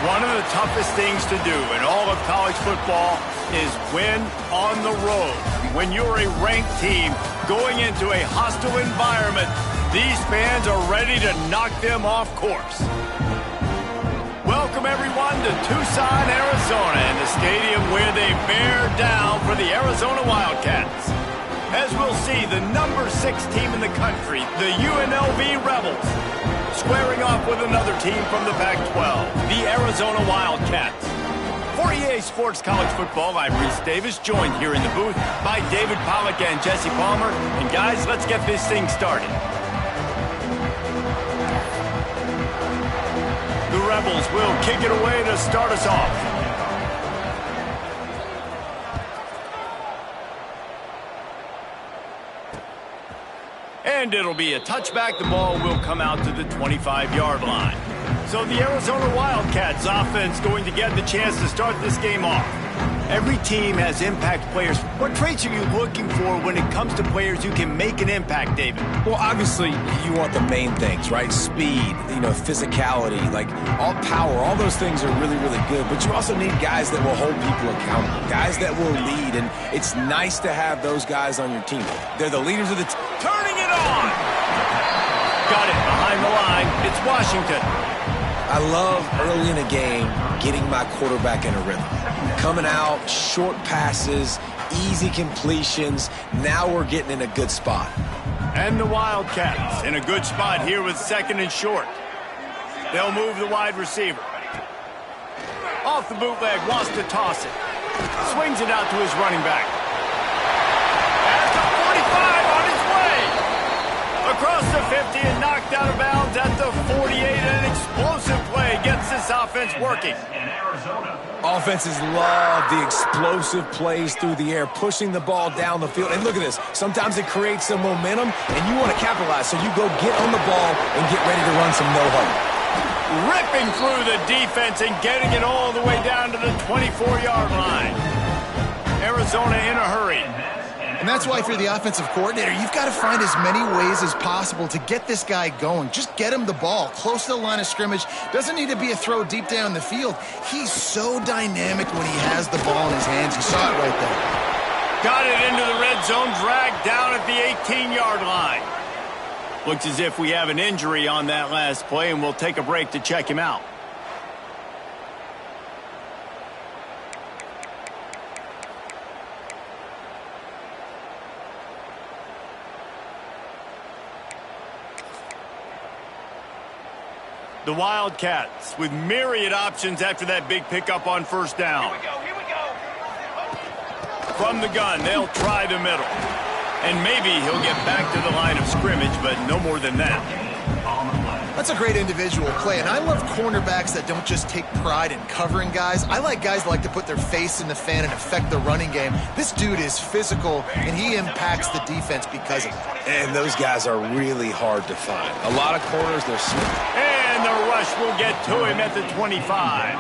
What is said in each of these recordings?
One of the toughest things to do in all of college football is win on the road. When you're a ranked team going into a hostile environment, these fans are ready to knock them off course. Welcome, everyone, to Tucson, Arizona, and the stadium where they bear down for the Arizona Wildcats. As we'll see, the number 6 team in the country, the UNLV Rebels, squaring off with another team from the Pac-12, the Arizona Wildcats. For EA Sports College Football, I'm Reese Davis, joined here in the booth by David Pollack and Jesse Palmer. And guys, let's get this thing started. The Rebels will kick it away to start us off. And it'll be a touchback. The ball will come out to the 25-yard line. So the Arizona Wildcats offense going to get the chance to start this game off. Every team has impact players. What traits are you looking for when it comes to players who can make an impact, David? Well, obviously, you want the main things, right? Speed, physicality, like all power, all those things are really, really good. But you also need guys that will hold people accountable, guys that will lead. And it's nice to have those guys on your team. They're the leaders of the team. Turning it on! Got it behind the line. It's Washington. I love early in a game getting my quarterback in a rhythm. Coming out, short passes, easy completions. Now we're getting in a good spot. And the Wildcats in a good spot here with second and short. They'll move the wide receiver. Off the bootleg, wants to toss it. Swings it out to his running back. At the 45 on his way. Across the 50 and knocked out of bounds at the 48. An explosive play gets this offense working. Offenses love the explosive plays through the air, pushing the ball down the field. And look at this. Sometimes it creates some momentum, and you want to capitalize. So you go get on the ball and get ready to run some no-huddle. Ripping through the defense and getting it all the way down to the 24-yard line. Arizona in a hurry. And that's why if you're the offensive coordinator, you've got to find as many ways as possible to get this guy going. Just get him the ball close to the line of scrimmage. Doesn't need to be a throw deep down the field. He's so dynamic when he has the ball in his hands. You saw it right there. Got it into the red zone, dragged down at the 18-yard line. Looks as if we have an injury on that last play, and we'll take a break to check him out. The Wildcats with myriad options after that big pickup on first down. Here we go. From the gun, they'll try the middle. And maybe he'll get back to the line of scrimmage, but no more than that. That's a great individual play, and I love cornerbacks that don't just take pride in covering guys. I like guys that like to put their face in the fan and affect the running game. This dude is physical, and he impacts the defense because of it. And those guys are really hard to find. A lot of corners, they're smooth. And the rush will get to him at the 25.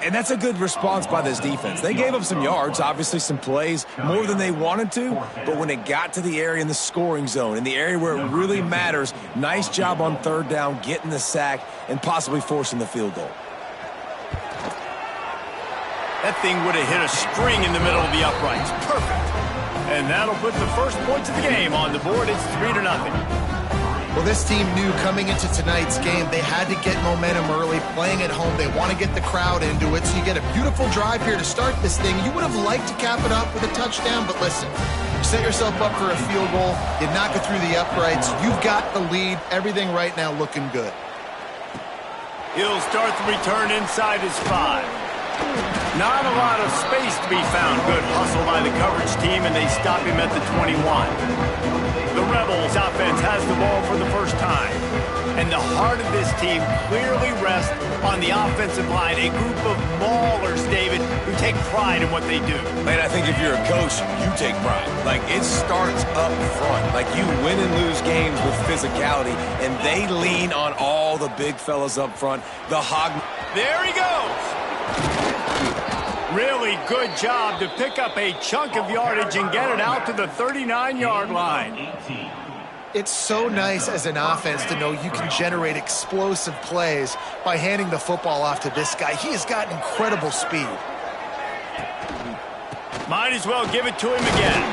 And that's a good response by this defense. They gave up some yards, obviously some plays, more than they wanted to, but when it got to the area in the scoring zone, in the area where it really matters, nice job on third down, getting the sack, and possibly forcing the field goal. That thing would have hit a string in the middle of the uprights. Perfect. And that'll put the first points of the game on the board. It's 3-0. Well, this team knew coming into tonight's game they had to get momentum early, playing at home. They want to get the crowd into it, so you get a beautiful drive here to start this thing. You would have liked to cap it up with a touchdown, but listen, you set yourself up for a field goal, you knock it through the uprights, you've got the lead, everything right now looking good. He'll start the return inside his 5. Not a lot of space to be found. Good hustle by the coverage team, and they stop him at the 21. The Rebels offense has the ball for the first time. And the heart of this team clearly rests on the offensive line, a group of maulers, David, who take pride in what they do. Man, I think if you're a coach, you take pride. Like, it starts up front. Like, you win and lose games with physicality, and they lean on all the big fellas up front. The hog. There he goes. Really good job to pick up a chunk of yardage and get it out to the 39-yard line. It's so nice as an offense to know you can generate explosive plays by handing the football off to this guy. He has got incredible speed. Might as well give it to him again.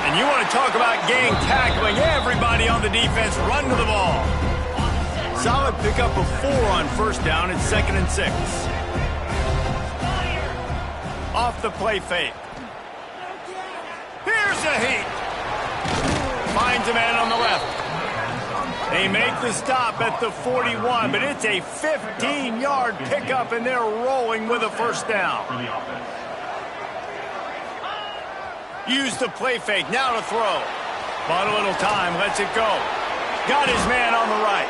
And you want to talk about gang tackling. Everybody on the defense run to the ball. Solid pickup of 4 on first down. It's 2nd and 6. Off the play fake. Here's a heat. Finds a man on the left. They make the stop at the 41, but it's a 15-yard pickup, and they're rolling with a first down. Use the play fake, now to throw. Bought a little time, lets it go. Got his man on the right.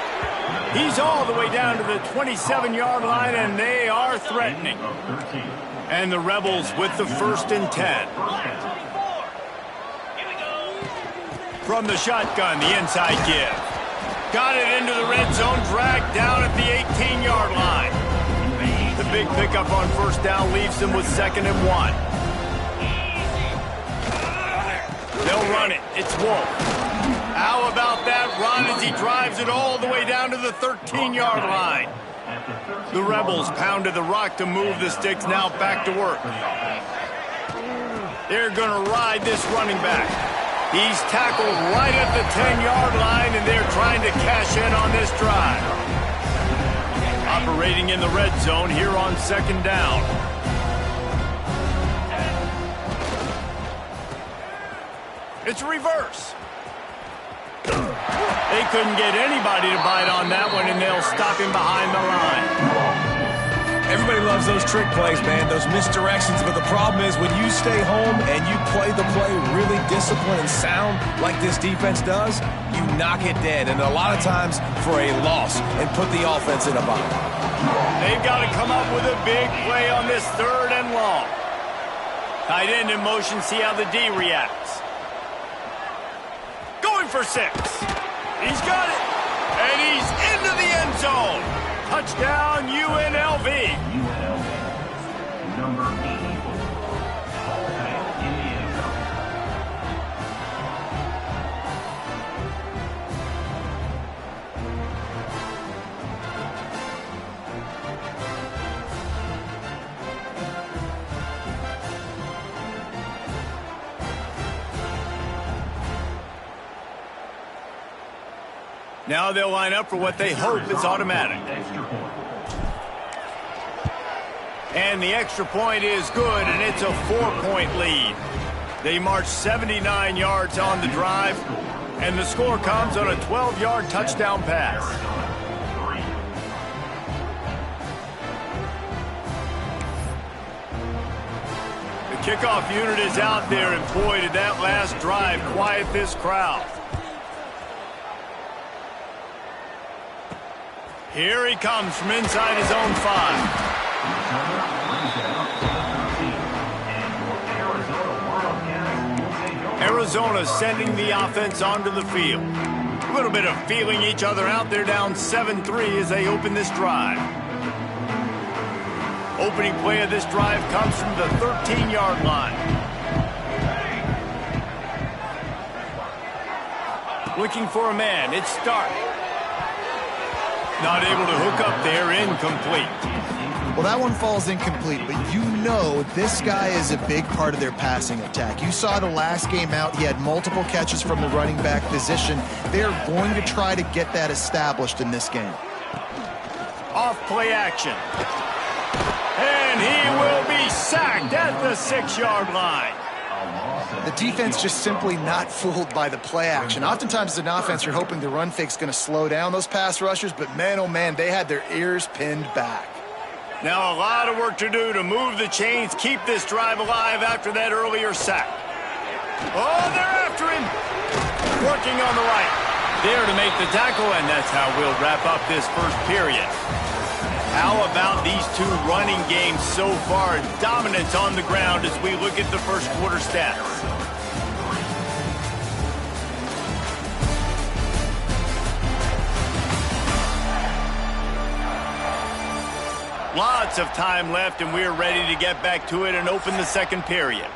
He's all the way down to the 27-yard line, and they are threatening. And the Rebels with the 1st and 10. From the shotgun, the inside give. Got it into the red zone, dragged down at the 18-yard line. The big pickup on first down leaves them with 2nd and 1. They'll run it. It's Wolf. How about that run as he drives it all the way down to the 13-yard line? The Rebels pounded the rock to move the sticks, now back to work. They're going to ride this running back. He's tackled right at the 10-yard line, and they're trying to cash in on this drive. Operating in the red zone here on 2nd down. It's a reverse. They couldn't get anybody to bite on that one, and they'll stop him behind the line. Everybody loves those trick plays, man, those misdirections, but the problem is when you stay home and you play the play really disciplined and sound like this defense does, you knock it dead, and a lot of times for a loss, and put the offense in a bind. They've got to come up with a big play on this 3rd and long. Tight end in motion, see how the D reacts. Going for 6. He's got it. And he's into the end zone. Touchdown, UNLV. Number 84. Now they'll line up for what they hope is automatic. And the extra point is good, and it's a 4-point lead. They march 79 yards on the drive, and the score comes on a 12-yard touchdown pass. The kickoff unit is out there, and boy, did that last drive quiet this crowd. Here he comes from inside his own 5. Arizona sending the offense onto the field. A little bit of feeling each other out there, down 7-3 as they open this drive. Opening play of this drive comes from the 13-yard line. Looking for a man. It's Stark. Not able to hook up there, incomplete. Well, that one falls incomplete, but you know this guy is a big part of their passing attack. You saw the last game out, he had multiple catches from the running back position. They're going to try to get that established in this game. Off play action. And he will be sacked at the 6-yard line. The defense just simply not fooled by the play action. Oftentimes as an offense, you're hoping the run fake's going to slow down those pass rushers, but man, oh man, they had their ears pinned back. Now a lot of work to do to move the chains, keep this drive alive after that earlier sack. Oh, they're after him. Working on the right. There to make the tackle, and that's how we'll wrap up this first period. How about these two running games so far? Dominance on the ground as we look at the first quarter stats. Lots of time left, and we're ready to get back to it and open the second period.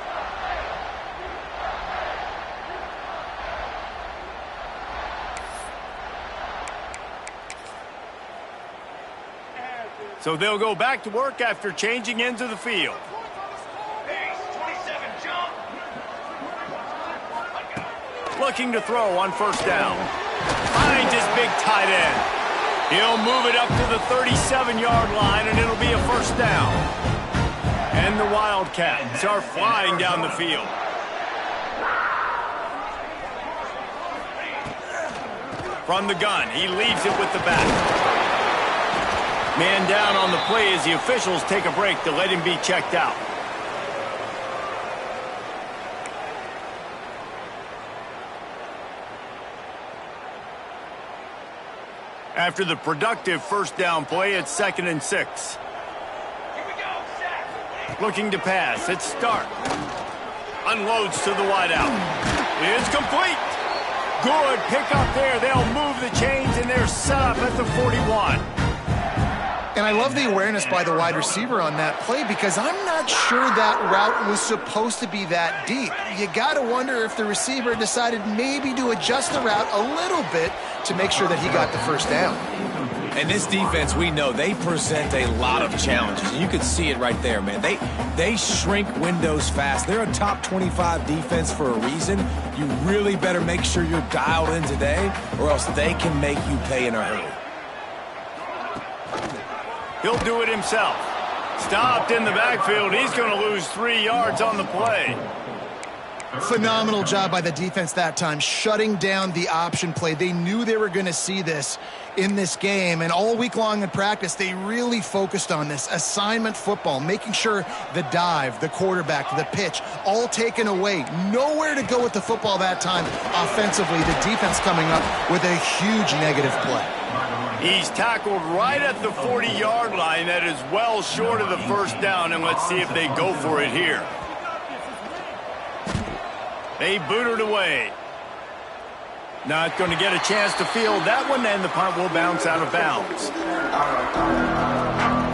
So they'll go back to work after changing into the field. Looking to throw on first down. Finds his big tight end. He'll move it up to the 37-yard line, and it'll be a first down. And the Wildcats are flying down the field. From the gun, he leaves it with the back. Man down on the play as the officials take a break to let him be checked out. After the productive first down play, it's 2nd and 6. Looking to pass. It's Stark. Unloads to the wideout. It's complete. Good pickup there. They'll move the chains, and they're set up at the 41. And I love the awareness by the wide receiver on that play because I'm not sure that route was supposed to be that deep. You got to wonder if the receiver decided maybe to adjust the route a little bit to make sure that he got the first down. And this defense, we know, they present a lot of challenges. You can see it right there, man. They shrink windows fast. They're a top 25 defense for a reason. You really better make sure you're dialed in today, or else they can make you pay in a hurry. He'll do it himself. Stopped in the backfield. He's going to lose 3 yards on the play. Phenomenal job by the defense that time, shutting down the option play. They knew they were going to see this in this game, and all week long in practice, they really focused on this assignment football, making sure the dive, the quarterback, the pitch, all taken away. Nowhere to go with the football that time offensively. The defense coming up with a huge negative play. He's tackled right at the 40-yard line. That is well short of the first down, and let's see if they go for it here. They boot it away. Not going to get a chance to field that one, and the punt will bounce out of bounds.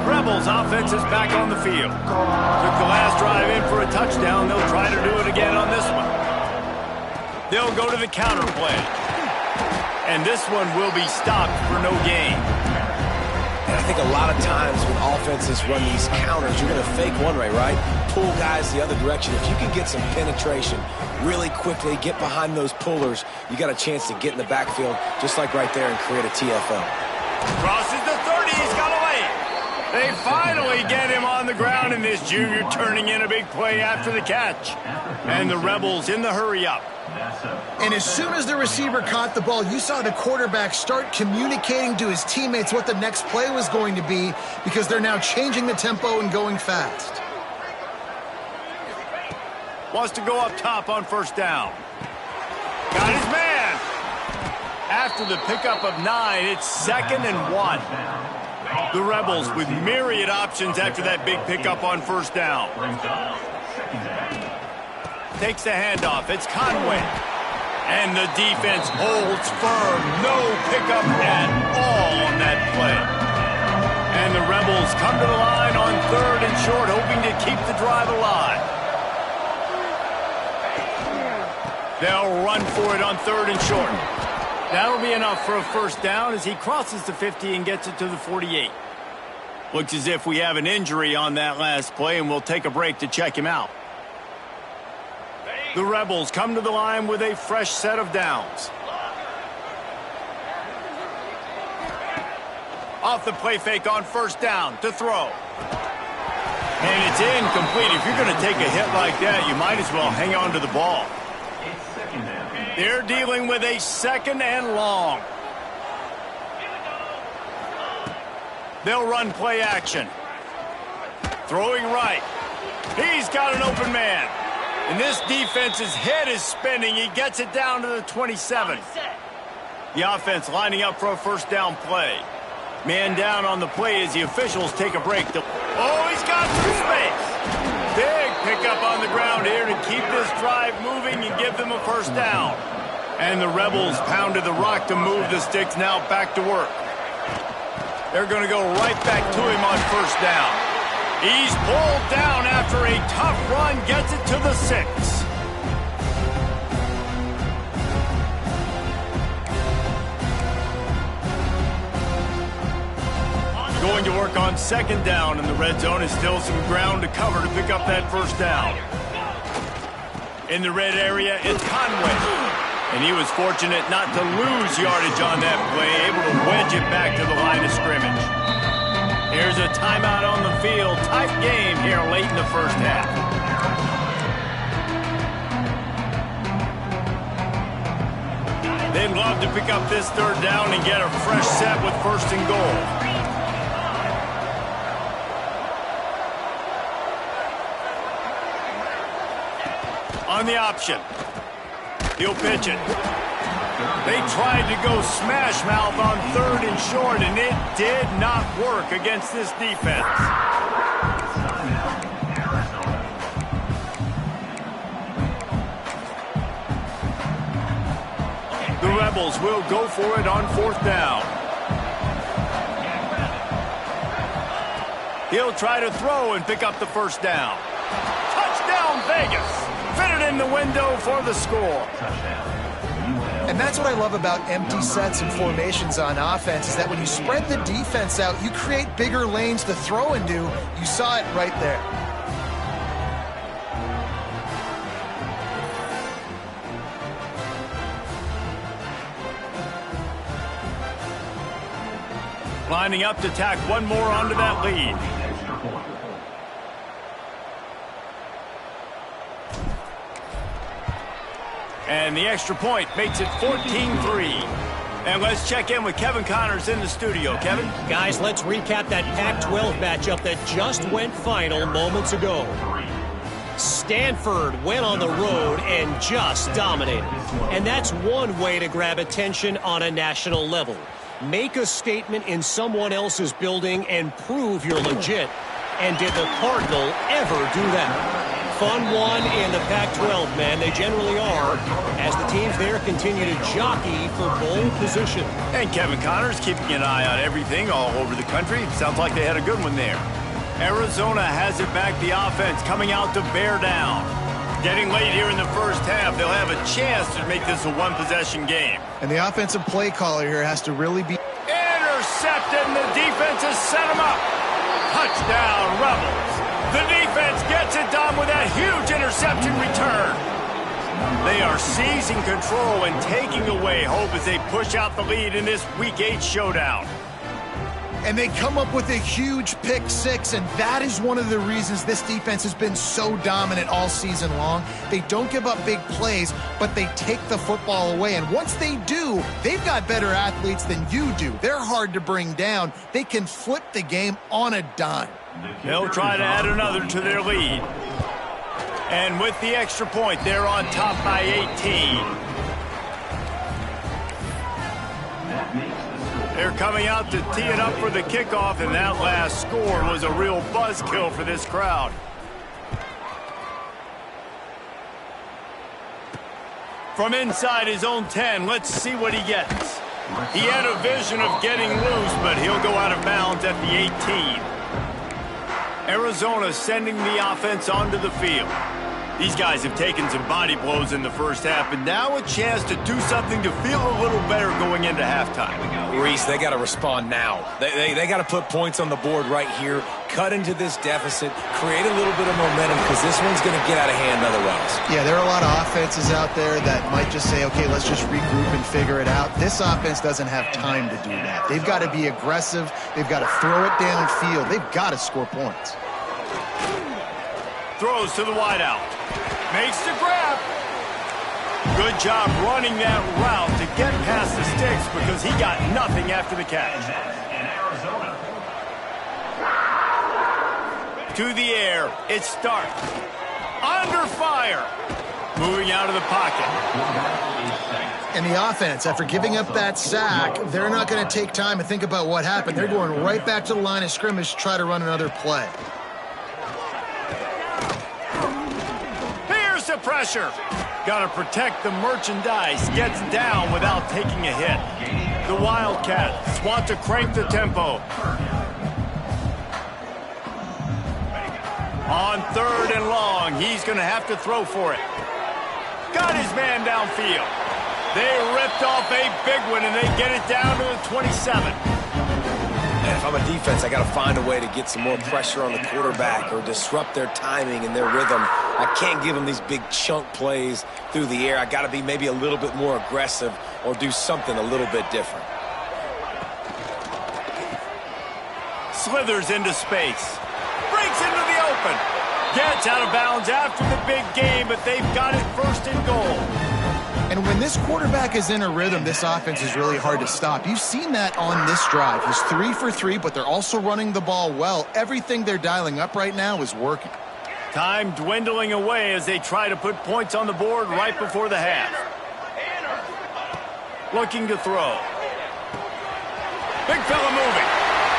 Rebels offense is back on the field. Took the last drive in for a touchdown. They'll try to do it again on this one. They'll go to the counter play. And this one will be stopped for no gain. And I think a lot of times when offenses run these counters, you're going to fake one way, right? Pull guys the other direction. If you can get some penetration really quickly, get behind those pullers, you got a chance to get in the backfield, just like right there, and create a TFL. Crosses the 30. He's got away. They finally get him on the ground, and this junior turning in a big play after the catch. And the Rebels in the hurry-up. And as soon as the receiver caught the ball, you saw the quarterback start communicating to his teammates what the next play was going to be because they're now changing the tempo and going fast. Wants to go up top on first down. Got his man. After the pickup of 9, it's 2nd and 1. The Rebels with myriad options after that big pickup on first down. Takes the handoff. It's Conway. And the defense holds firm. No pickup at all on that play. And the Rebels come to the line on 3rd and short, hoping to keep the drive alive. They'll run for it on 3rd and short. That'll be enough for a first down as he crosses the 50 and gets it to the 48. Looks as if we have an injury on that last play, and we'll take a break to check him out. The Rebels come to the line with a fresh set of downs. Off the play fake on first down to throw. And it's incomplete. If you're going to take a hit like that, you might as well hang on to the ball. They're dealing with a 2nd and long. They'll run play action. Throwing right. He's got an open man. And this defense's head is spinning. He gets it down to the 27. The offense lining up for a first down play. Man down on the play as the officials take a break. Oh, he's got some space. Big pickup on the ground here to keep this drive moving and give them a first down. And the Rebels pounded the rock to move the sticks, now back to work. They're going to go right back to him on first down. He's pulled down after a tough run, gets it to the 6. Going to work on second down in the red zone is still some ground to cover to pick up that first down. In the red area, it's Conway. And he was fortunate not to lose yardage on that play, able to wedge it back to the line of scrimmage. Here's a timeout on the field. Tight game here late in the first half. They'd love to pick up this third down and get a fresh set with first and goal. On the option. He'll pitch it. They tried to go smash mouth on third and short, and it did not work against this defense. The Rebels will go for it on fourth down. He'll try to throw and pick up the first down. Touchdown, Vegas! Fitted in the window for the score. And that's what I love about empty sets and formations on offense, is that when you spread the defense out, you create bigger lanes to throw into. You saw it right there. Lining up to tack one more onto that lead. And the extra point makes it 14-3. And let's check in with Kevin Connors in the studio. Kevin? Guys, let's recap that Pac-12 matchup that just went final moments ago. Stanford went on the road and just dominated. And that's one way to grab attention on a national level. Make a statement in someone else's building and prove you're legit. And did the Cardinal ever do that? Fun one in the Pac-12, man. They generally are, as the teams there continue to jockey for bowl position. And Kevin Connors keeping an eye on everything all over the country. Sounds like they had a good one there. Arizona has it back, the offense coming out to bear down. Getting late here in the first half, they'll have a chance to make this a one-possession game. And the offensive play caller here has to really be... Intercepted, and the defense has set him up. Touchdown, Rebels. The defense gets it done with that huge interception return. They are seizing control and taking away hope as they push out the lead in this Week 8 showdown. And they come up with a huge pick six, and that is one of the reasons this defense has been so dominant all season long. They don't give up big plays, but they take the football away. And once they do, they've got better athletes than you do. They're hard to bring down. They can flip the game on a dime. They'll try to add another to their lead. And with the extra point, they're on top by 18. They're coming out to tee it up for the kickoff, and that last score was a real buzzkill for this crowd. From inside his own 10, let's see what he gets. He had a vision of getting loose, but he'll go out of bounds at the 18. Arizona sending the offense onto the field. These guys have taken some body blows in the first half, and now a chance to do something to feel a little better going into halftime. Reese, they got to respond now. They got to put points on the board right here, cut into this deficit, create a little bit of momentum, because this one's going to get out of hand otherwise. Yeah, there are a lot of offenses out there that might just say, okay, let's just regroup and figure it out. This offense doesn't have time to do that. They've got to be aggressive. They've got to throw it downfield. They've got to score points. Throws to the wideout. Makes the grab. Good job running that route to get past the sticks, because he got nothing after the catch. To the air. It starts. Under fire. Moving out of the pocket. And the offense, after giving up that sack, they're not going to take time and think about what happened. They're going right back to the line of scrimmage to try to run another play. Here's the pressure. Got to protect the merchandise. Gets down without taking a hit. The Wildcats want to crank the tempo. On 3rd and long, he's going to have to throw for it. Got his man downfield. They ripped off a big one, and they get it down to the 27. And if I'm a defense, I got to find a way to get some more pressure on the quarterback or disrupt their timing and their rhythm. I can't give them these big chunk plays through the air. I got to be maybe a little bit more aggressive or do something a little bit different. Slithers into space. Breaks into the open. Gets out of bounds after the big game, but they've got it first and goal. And when this quarterback is in a rhythm, this offense is really hard to stop. You've seen that on this drive. He's 3 for 3, but they're also running the ball well. Everything they're dialing up right now is working. Time dwindling away as they try to put points on the board right before the half. Looking to throw. Big fella moving.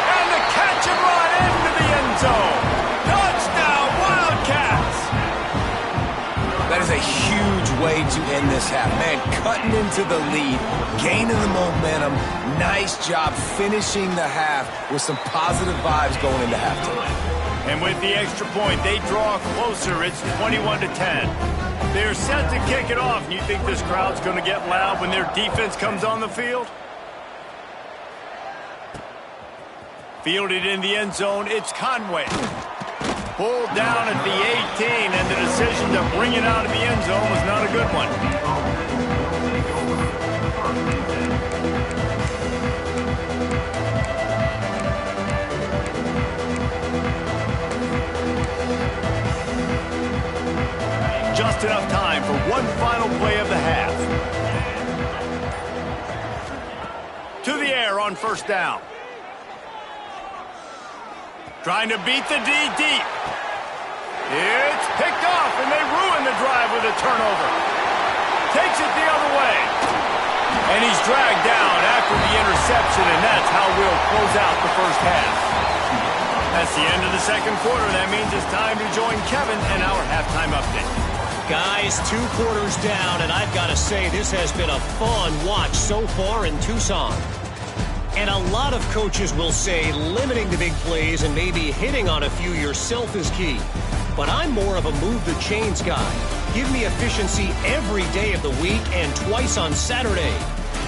And the catch and run into the end zone. Touchdown, Wildcats! That is a huge way to end this half. Man, cutting into the lead, gaining the momentum. Nice job finishing the half with some positive vibes going into halftime. And with the extra point, they draw closer. It's 21-10. They're set to kick it off. And you think this crowd's going to get loud when their defense comes on the field? Fielded in the end zone, it's Conway. Pulled down at the 18, and the decision to bring it out of the end zone was not a good one. Just enough time for one final play of the half. To the air on first down. Trying to beat the D deep. It's picked off, and they ruin the drive with a turnover. Takes it the other way. And he's dragged down after the interception, and that's how we'll close out the first half. That's the end of the second quarter. That means it's time to join Kevin and our halftime update. Guys, 2 quarters down, and I've got to say this has been a fun watch so far in Tucson. And a lot of coaches will say limiting the big plays and maybe hitting on a few yourself is key. But I'm more of a move the chains guy. Give me efficiency every day of the week and twice on Saturday.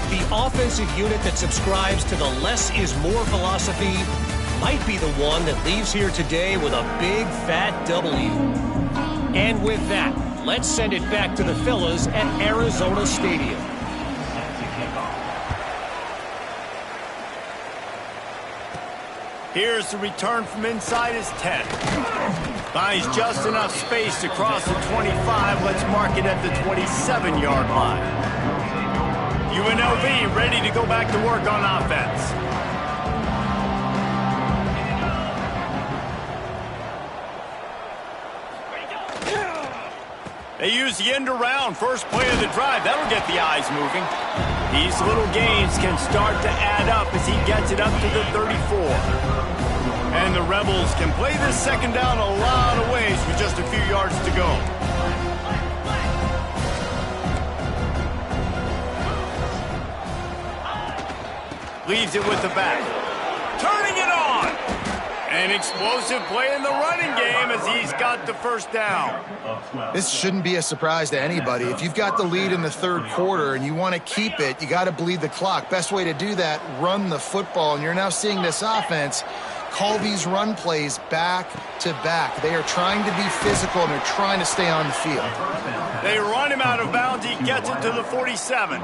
The offensive unit that subscribes to the less is more philosophy might be the one that leaves here today with a big fat W. And with that, let's send it back to the fellas at Arizona Stadium. Here's the return from inside his 10. Finds just enough space to cross the 25. Let's mark it at the 27-yard line. UNLV ready to go back to work on offense. They use the end around. First play of the drive. That'll get the eyes moving. These little gains can start to add up as he gets it up to the 34. And the Rebels can play this second down a lot of ways with just a few yards to go. Leaves it with the back. Turning it on. An explosive play in the running game as he's got the first down. This shouldn't be a surprise to anybody. If you've got the lead in the third quarter and you want to keep it, you got to bleed the clock. Best way to do that, run the football. And you're now seeing this offense call these run plays back to back. They are trying to be physical and they're trying to stay on the field. They run him out of bounds. He gets it to the 47.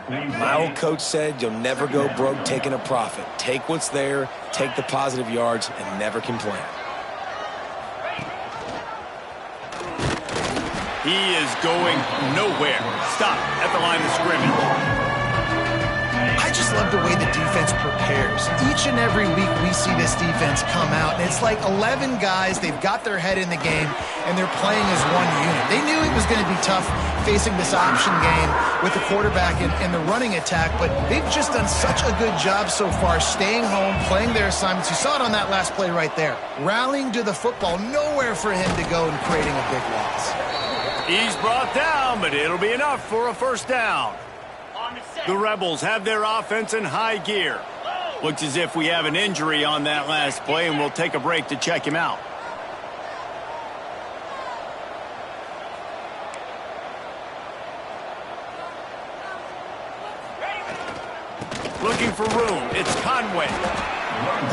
My old coach said you'll never go broke taking a profit. Take what's there, take the positive yards, and never complain. He is going nowhere. Stop at the line of scrimmage. I just love the way the defense prepares. Each and every week we see this defense come out, and it's like 11 guys, they've got their head in the game, and they're playing as one unit. They knew it was going to be tough facing this option game with the quarterback and the running attack, but they've just done such a good job so far staying home, playing their assignments. You saw it on that last play right there. Rallying to the football, nowhere for him to go and creating a big loss. He's brought down, but it'll be enough for a first down. The Rebels have their offense in high gear. Looks as if we have an injury on that last play, and we'll take a break to check him out. Looking for room. It's Conway.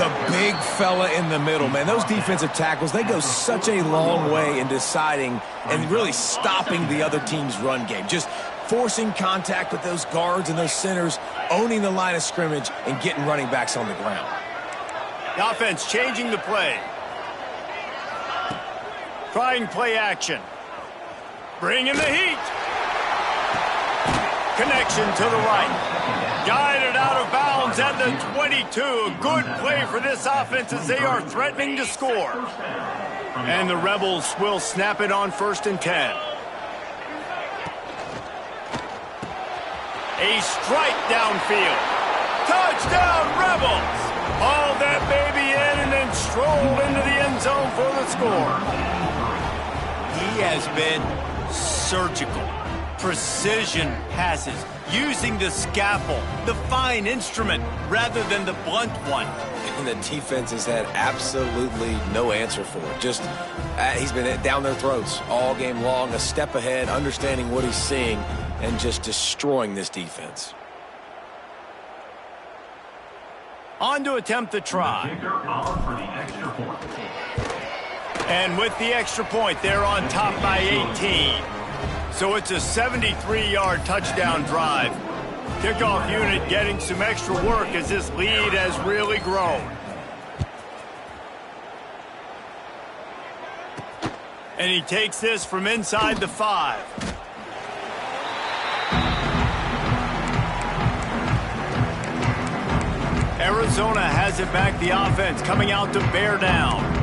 The big fella in the middle, man. Those defensive tackles, they go such a long way in deciding and really stopping the other team's run game. Just forcing contact with those guards and those centers, owning the line of scrimmage, and getting running backs on the ground. The offense changing the play. Trying play action. Bringing the heat. Connection to the right. Guided out of bounds at the 22. A good play for this offense as they are threatening to score. And the Rebels will snap it on 1st and 10. A strike downfield. Touchdown, Rebels! Hauled that baby in and then strolled into the end zone for the score. He has been surgical. Precision passes, using the scalpel, the fine instrument, rather than the blunt one. And the defense has had absolutely no answer for it. Just, he's been down their throats all game long, a step ahead, understanding what he's seeing, and just destroying this defense. On to attempt the try. And with the extra point, they're on top by 18. So it's a 73-yard touchdown drive. Kickoff unit getting some extra work as this lead has really grown. And he takes this from inside the 5. Arizona has it back, the offense coming out to bear down.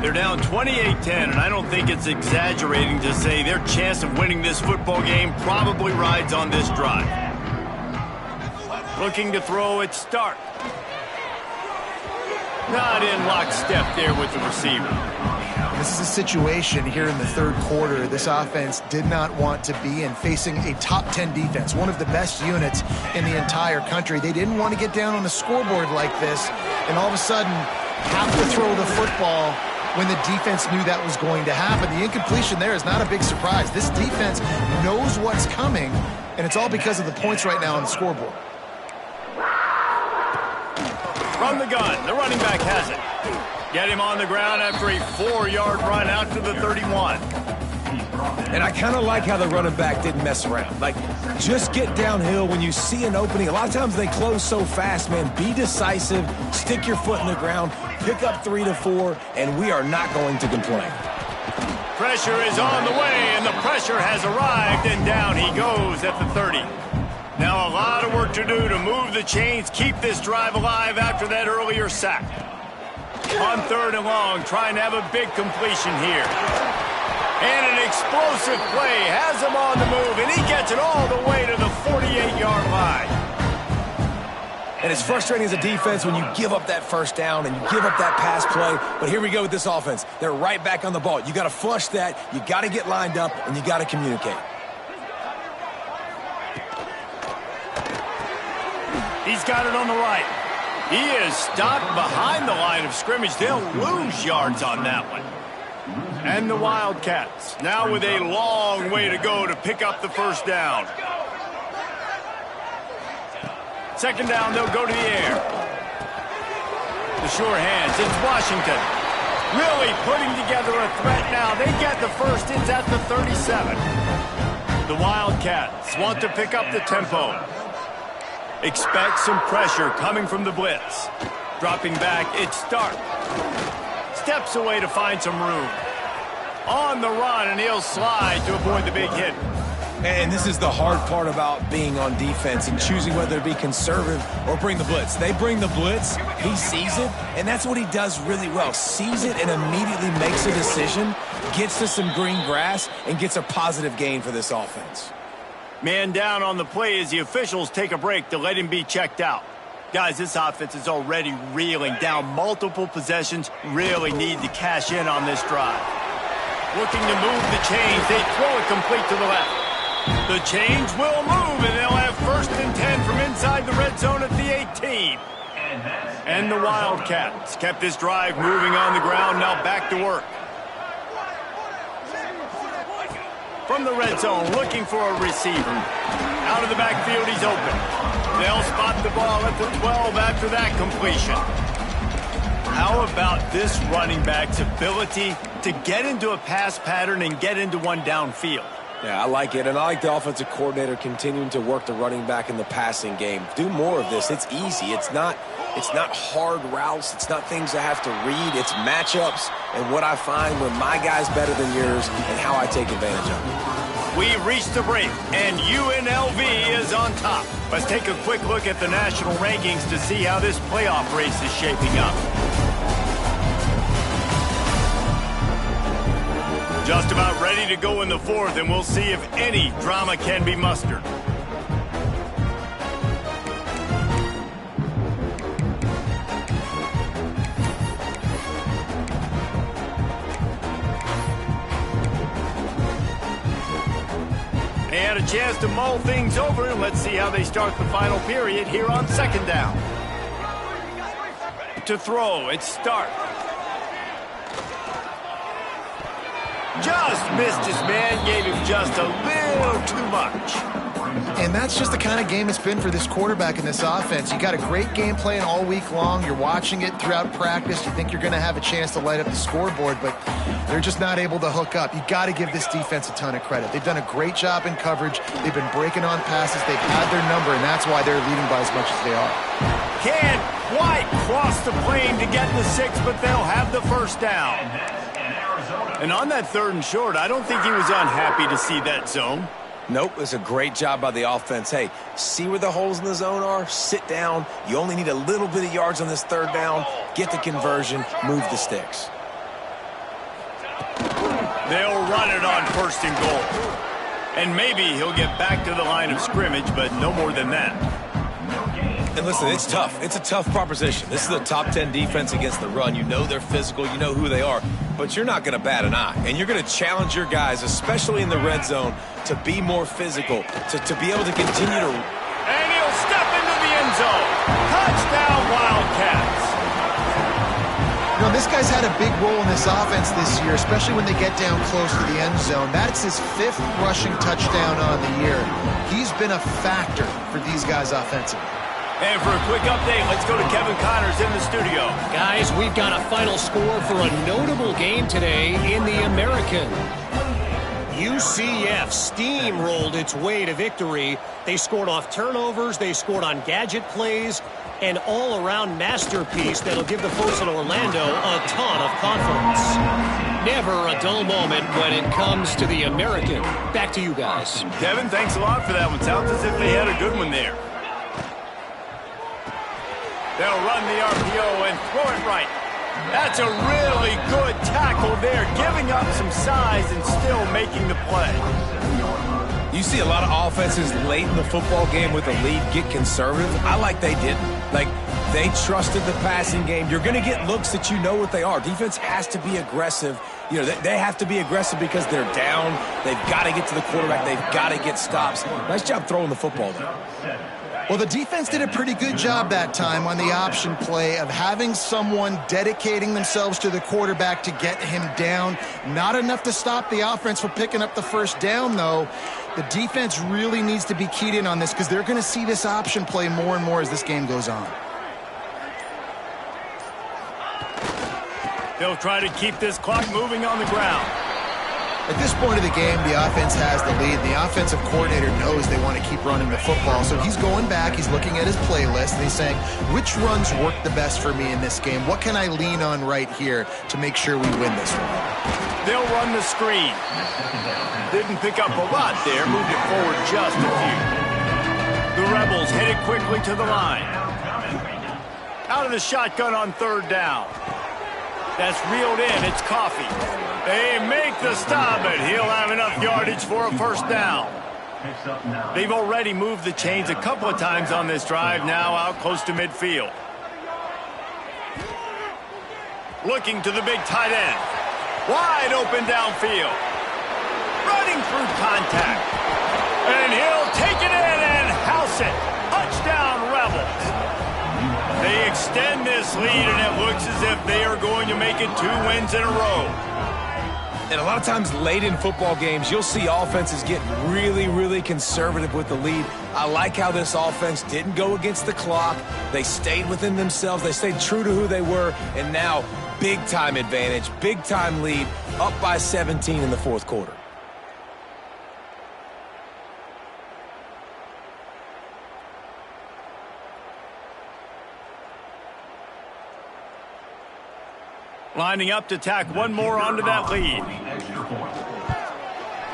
They're down 28-10, and I don't think it's exaggerating to say their chance of winning this football game probably rides on this drive. Looking to throw it, Stark. Not in lockstep there with the receiver. This is a situation here in the third quarter this offense did not want to be in, facing a top 10 defense, one of the best units in the entire country. They didn't want to get down on the scoreboard like this and all of a sudden have to throw the football when the defense knew that was going to happen. The incompletion there is not a big surprise. This defense knows what's coming, and it's all because of the points right now on the scoreboard. From the gun, the running back has it. Get him on the ground after a 4-yard run out to the 31. And I kind of like how the running back didn't mess around. Like, just get downhill when you see an opening. A lot of times they close so fast, man. Be decisive, stick your foot in the ground, pick up 3 to 4, and we are not going to complain. Pressure is on the way, and the pressure has arrived, and down he goes at the 30. Now a lot of work to do to move the chains, keep this drive alive after that earlier sack. On 3rd and long, trying to have a big completion here. And an explosive play has him on the move, and he gets it all the way to the 48-yard line. And it's frustrating as a defense when you give up that first down and you give up that pass play. But here we go with this offense. They're right back on the ball. You got to flush that, you got to get lined up, and you got to communicate. He's got it on the right. He is stopped behind the line of scrimmage. They'll lose yards on that one. And the Wildcats now with a long way to go to pick up the first down. 2nd down, they'll go to the air. The sure hands, it's Washington. Really putting together a threat now. They get the first, it's at the 37. The Wildcats want to pick up the tempo. Expect some pressure coming from the blitz. Dropping back, it's Stark. Steps away to find some room. On the run, and he'll slide to avoid the big hit. And this is the hard part about being on defense and choosing whether to be conservative or bring the blitz. They bring the blitz, he sees it, and that's what he does really well. Sees it and immediately makes a decision, gets to some green grass, and gets a positive gain for this offense. Man down on the play as the officials take a break to let him be checked out. Guys, this offense is already reeling down multiple possessions. Really need to cash in on this drive. Looking to move the chains. They throw it complete to the left. The chains will move, and they'll have 1st and 10 from inside the red zone at the 18. And the Wildcats kept this drive moving on the ground. Now back to work. From the red zone, looking for a receiver. Out of the backfield, he's open. They'll spot the ball at the 12 after that completion. How about this running back's ability to get into a pass pattern and get into one downfield? Yeah, I like it, and I like the offensive coordinator continuing to work the running back in the passing game. Do more of this. It's easy. It's not hard routes. It's not things I have to read. It's matchups and what I find when my guy's better than yours and how I take advantage of it. We reached the break, and UNLV is on top. Let's take a quick look at the national rankings to see how this playoff race is shaping up. Just about ready to go in the fourth, and we'll see if any drama can be mustered. They had a chance to mull things over, and let's see how they start the final period here on second down. To throw, it's Stark. Just missed his man, gave him just a little too much. And that's just the kind of game it's been for this quarterback in this offense. You got a great game plan all week long. You're watching it throughout practice. You think you're going to have a chance to light up the scoreboard, but they're just not able to hook up. You got to give this defense a ton of credit. They've done a great job in coverage. They've been breaking on passes. They've had their number, and that's why they're leading by as much as they are. Can't quite cross the plane to get the 6, but they'll have the first down. And on that 3rd and short, I don't think he was unhappy to see that zone. Nope, it's a great job by the offense. Hey, see where the holes in the zone are? Sit down. You only need a little bit of yards on this 3rd down. Get the conversion. Move the sticks. They'll run it on 1st and goal. And maybe he'll get back to the line of scrimmage, but no more than that. And listen, it's tough. It's a tough proposition. This is a top 10 defense against the run. You know they're physical. You know who they are. But you're not going to bat an eye. And you're going to challenge your guys, especially in the red zone, to be more physical, to be able to continue to... And he'll step into the end zone. Touchdown, Wildcats. You know, this guy's had a big role in this offense this year, especially when they get down close to the end zone. That's his 5th rushing touchdown on the year. He's been a factor for these guys offensively. And for a quick update, let's go to Kevin Connors in the studio. Guys, we've got a final score for a notable game today in the American. UCF steamrolled its way to victory. They scored off turnovers, they scored on gadget plays, an all-around masterpiece that'll give the folks in Orlando a ton of confidence. Never a dull moment when it comes to the American. Back to you guys. Kevin, thanks a lot for that one. Sounds as if they had a good one there. They'll run the RPO and throw it right. That's a really good tackle there, giving up some size and still making the play. You see a lot of offenses late in the football game with a lead get conservative. I like they didn't. Like, they trusted the passing game. You're going to get looks that you know what they are. Defense has to be aggressive. You know, they have to be aggressive because they're down. They've got to get to the quarterback. They've got to get stops. Nice job throwing the football, though. Well, the defense did a pretty good job that time on the option play of having someone dedicating themselves to the quarterback to get him down. Not enough to stop the offense from picking up the first down, though. The defense really needs to be keyed in on this because they're going to see this option play more and more as this game goes on. They'll try to keep this clock moving on the ground. At this point of the game, the offense has the lead. The offensive coordinator knows they want to keep running the football, so he's going back, he's looking at his playlist, and he's saying, which runs work the best for me in this game? What can I lean on right here to make sure we win this one? They'll run the screen. Didn't pick up a lot there, moved it forward just a few. The Rebels headed quickly to the line. Out of the shotgun on 3rd down. That's reeled in, it's Coffee. They make the stop, and he'll have enough yardage for a first down. They've already moved the chains a couple of times on this drive, now out close to midfield. Looking to the big tight end. Wide open downfield. Running through contact. And he'll take it in and house it. Touchdown, Rebels. They extend this lead, and it looks as if they are going to make it 2 wins in a row. And a lot of times late in football games, you'll see offenses get really, really conservative with the lead. I like how this offense didn't go against the clock. They stayed within themselves. They stayed true to who they were. And now, big-time advantage, big-time lead, up by 17 in the fourth quarter. Lining up to tack one more onto that lead.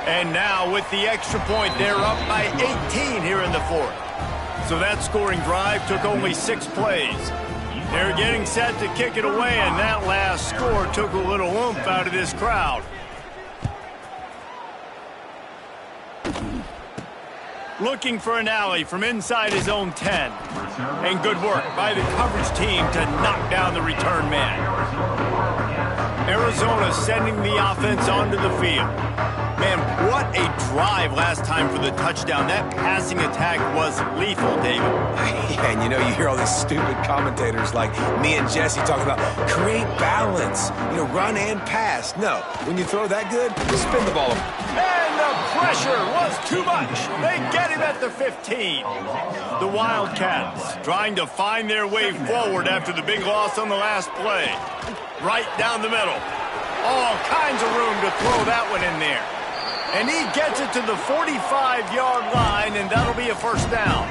And now with the extra point, they're up by 18 here in the fourth. So that scoring drive took only 6 plays. They're getting set to kick it away, and that last score took a little oomph out of this crowd. Looking for an alley from inside his own 10. And good work by the coverage team to knock down the return man. Arizona sending the offense onto the field. Man, what a drive last time for the touchdown. That passing attack was lethal, David. Yeah, and you hear all these stupid commentators like me and Jesse talking about create balance, run and pass. No, when you throw that good, spin the ball. And the pressure was too much. They get him at the 15. The Wildcats trying to find their way forward after the big loss on the last play. Right down the middle. All kinds of room to throw that one in there. And he gets it to the 45-yard line, and that'll be a first down.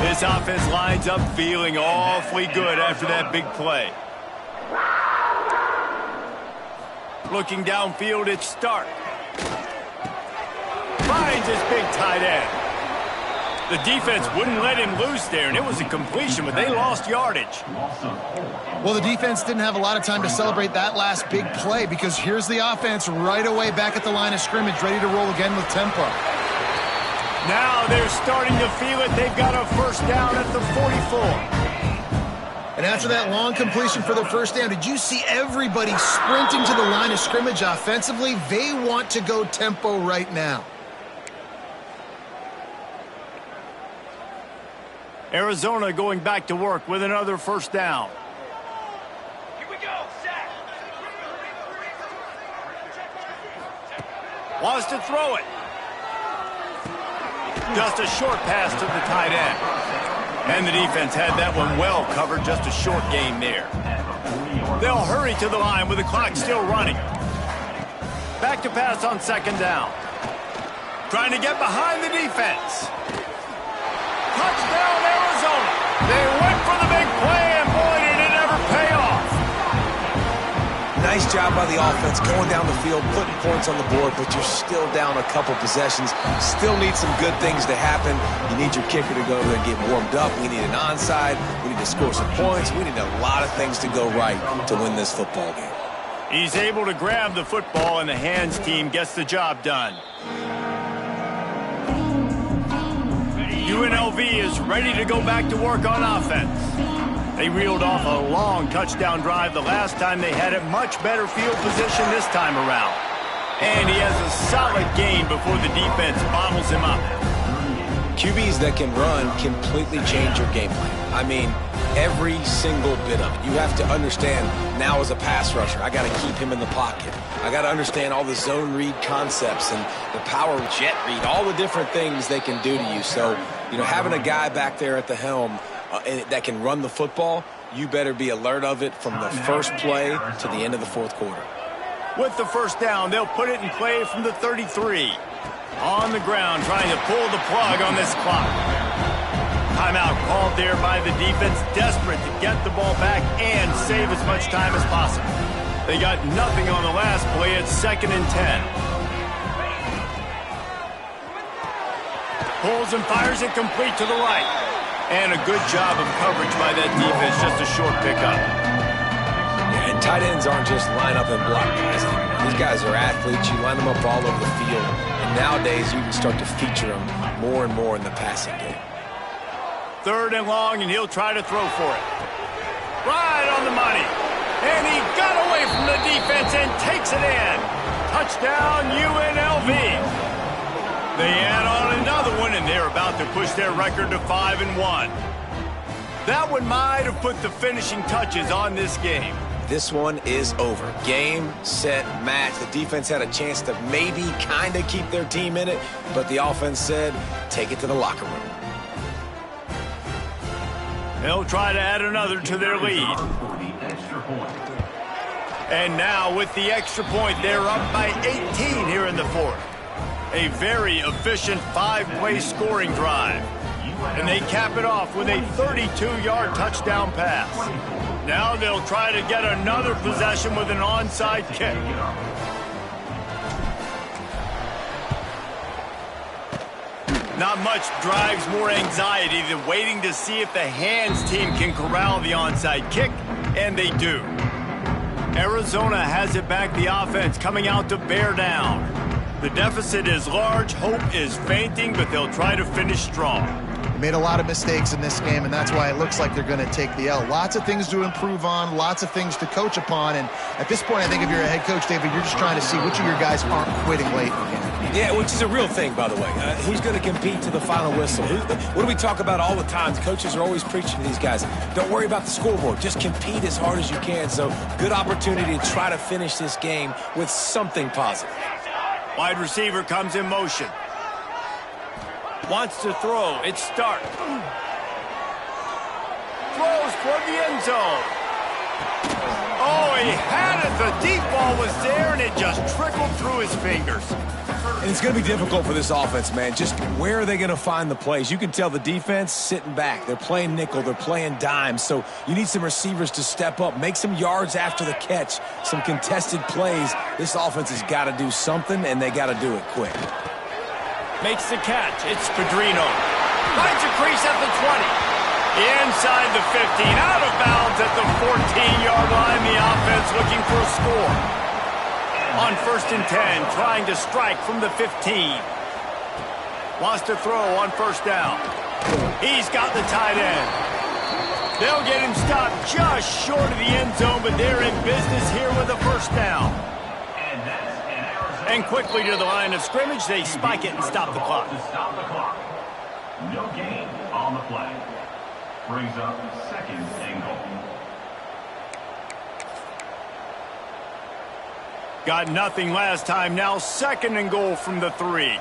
This offense lines up feeling awfully good after that big play. Looking downfield, it's Stark. Finds his big tight end. The defense wouldn't let him loose there, and it was a completion, but they lost yardage. Well, the defense didn't have a lot of time to celebrate that last big play because here's the offense right away back at the line of scrimmage, ready to roll again with tempo. Now they're starting to feel it. They've got a first down at the 44. And after that long completion for their first down, did you see everybody sprinting to the line of scrimmage offensively? They want to go tempo right now. Arizona going back to work with another first down. Here we go, Zach. Wants to throw it. Just a short pass to the tight end. And the defense had that one well covered, just a short gain there. They'll hurry to the line with the clock still running. Back to pass on second down. Trying to get behind the defense. Touchdown, Arizona. They went for the big play, and boy, did it ever pay off. Nice job by the offense going down the field, putting points on the board, but you're still down a couple possessions. Still need some good things to happen. You need your kicker to go there and get warmed up. We need an onside. We need to score some points. We need a lot of things to go right to win this football game. He's able to grab the football, and the hands team gets the job done. UNLV is ready to go back to work on offense. They reeled off a long touchdown drive the last time they had it. Much better field position this time around. And he has a solid gain before the defense bottles him up. QBs that can run completely change your game plan. I mean, every single bit of it. You have to understand now as a pass rusher, I got to keep him in the pocket. I got to understand all the zone read concepts and the power jet read, all the different things they can do to you. So, having a guy back there at the helm that can run the football, you better be alert of it from the first play to the end of the fourth quarter. With the first down, they'll put it in play from the 33. On the ground, trying to pull the plug on this clock. Timeout called there by the defense, desperate to get the ball back and save as much time as possible. They got nothing on the last play. It's 2nd and 10. Pulls and fires it complete to the right. And a good job of coverage by that defense, just a short pickup. Yeah, and tight ends aren't just line up and block guys. These guys are athletes. You line them up all over the field. And nowadays, you can start to feature them more and more in the passing game. 3rd and long, and he'll try to throw for it. Right on the money. And he got away from the defense and takes it in. Touchdown, UNLV. They add on another one, and they're about to push their record to 5-1. That one might have put the finishing touches on this game. This one is over. Game, set, match. The defense had a chance to maybe kind of keep their team in it, but the offense said, take it to the locker room. They'll try to add another to their lead. And now with the extra point, they're up by 18 here in the fourth. A very efficient 5-play scoring drive. And they cap it off with a 32-yard touchdown pass. Now they'll try to get another possession with an onside kick. Not much drives more anxiety than waiting to see if the hands team can corral the onside kick, and they do. Arizona has it back, the offense coming out to bear down. The deficit is large, hope is fainting, but they'll try to finish strong. They made a lot of mistakes in this game, and that's why it looks like they're going to take the L. Lots of things to improve on, lots of things to coach upon, and at this point, I think if you're a head coach, David, you're just trying to see which of your guys aren't quitting late in the game. Yeah, which is a real thing, by the way. Who's going to compete to the final whistle? What do we talk about all the time? The coaches are always preaching to these guys. Don't worry about the scoreboard. Just compete as hard as you can. So, good opportunity to try to finish this game with something positive. Wide receiver comes in motion. Wants to throw. It's Stark. Throws for the end zone. Oh, he had it. The deep ball was there, and it just trickled through his fingers. And it's going to be difficult for this offense, man. Just where are they going to find the plays? You can tell the defense sitting back. They're playing nickel. They're playing dime. So you need some receivers to step up, make some yards after the catch, some contested plays. This offense has got to do something, and they got to do it quick. Makes the catch. It's Pedrino. Finds a crease at the 20. Inside the 15. Out of bounds at the 14-yard line. The offense looking for a score. On 1st and 10, trying to strike from the 15. Wants to throw on 1st down. He's got the tight end. They'll get him stopped just short of the end zone, but they're in business here with a 1st down. And quickly to the line of scrimmage, they spike it and stop the clock. No gain on the play. Brings up 2nd and goal. Got nothing last time. Now 2nd and goal from the 3.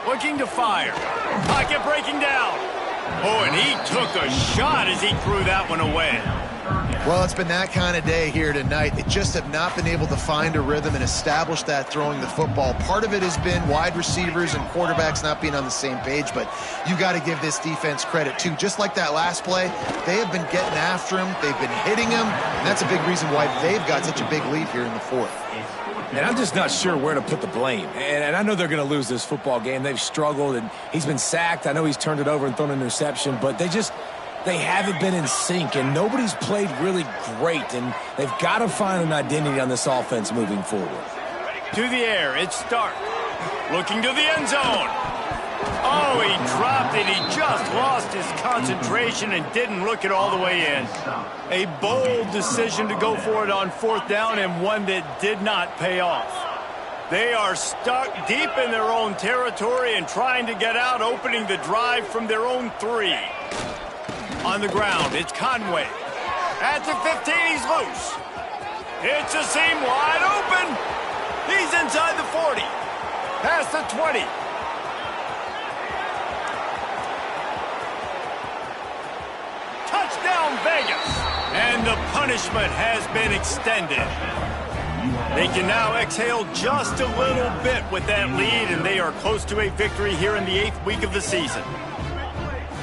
Looking to fire. Pocket breaking down. Oh, and he took a shot as he threw that one away. Well, it's been that kind of day here tonight. They just have not been able to find a rhythm and establish that throwing the football. Part of it has been wide receivers and quarterbacks not being on the same page, but you got to give this defense credit too. Just like that last play, they have been getting after him. They've been hitting him, and that's a big reason why they've got such a big lead here in the 4th. And I'm just not sure where to put the blame. And I know they're going to lose this football game. They've struggled, and he's been sacked. I know he's turned it over and thrown an interception, but they haven't been in sync, and nobody's played really great, and they've got to find an identity on this offense moving forward. To the air, it's Stark. Looking to the end zone. Oh, he dropped it. He just lost his concentration and didn't look it all the way in. A bold decision to go for it on 4th down, and one that did not pay off. They are stuck deep in their own territory and trying to get out, opening the drive from their own 3. On the ground, it's Conway. At the 15, he's loose. It's a seam wide open. He's inside the 40. Past the 20. Touchdown, Vegas. And the punishment has been extended. They can now exhale just a little bit with that lead, and they are close to a victory here in the 8th week of the season.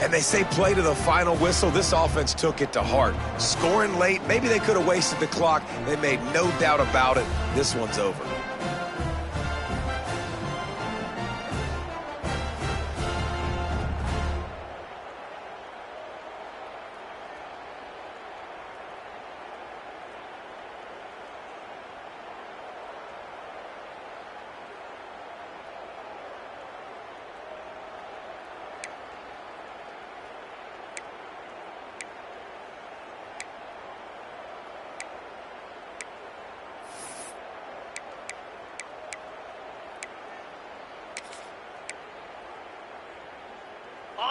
And they say play to the final whistle. This offense took it to heart. Scoring late, maybe they could have wasted the clock. They made no doubt about it. This one's over.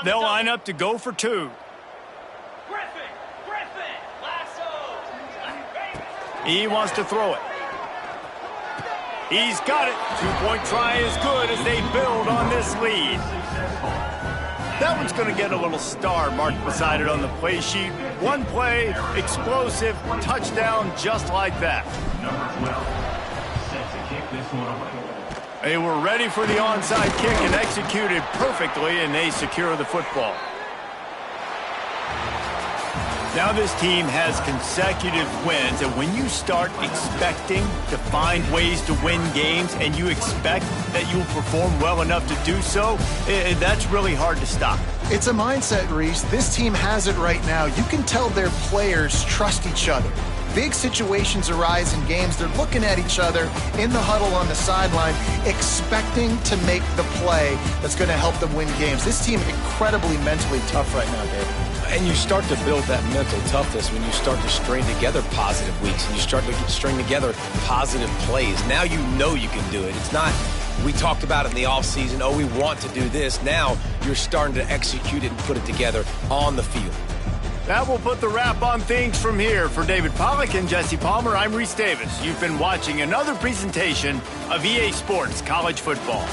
They'll line up to go for two. Griffin, lasso. He wants to throw it. He's got it. Two-point try is good as they build on this lead. That one's going to get a little star marked beside it on the play sheet. One play, explosive, touchdown just like that. Number 12, set to kick this one away. They were ready for the onside kick and executed perfectly, and they secure the football. Now this team has consecutive wins, and when you start expecting to find ways to win games and you expect that you will perform well enough to do so, that's really hard to stop. It's a mindset, Reese. This team has it right now. You can tell their players trust each other. Big situations arise in games. They're looking at each other in the huddle on the sideline, expecting to make the play that's going to help them win games. This team incredibly mentally tough right now, Dave. And you start to build that mental toughness when you start to string together positive weeks and you start to string together positive plays. Now you know you can do it. It's not, we talked about it in the offseason, oh, we want to do this. Now you're starting to execute it and put it together on the field. That will put the wrap on things from here. For David Pollack and Jesse Palmer, I'm Reese Davis. You've been watching another presentation of EA Sports College Football.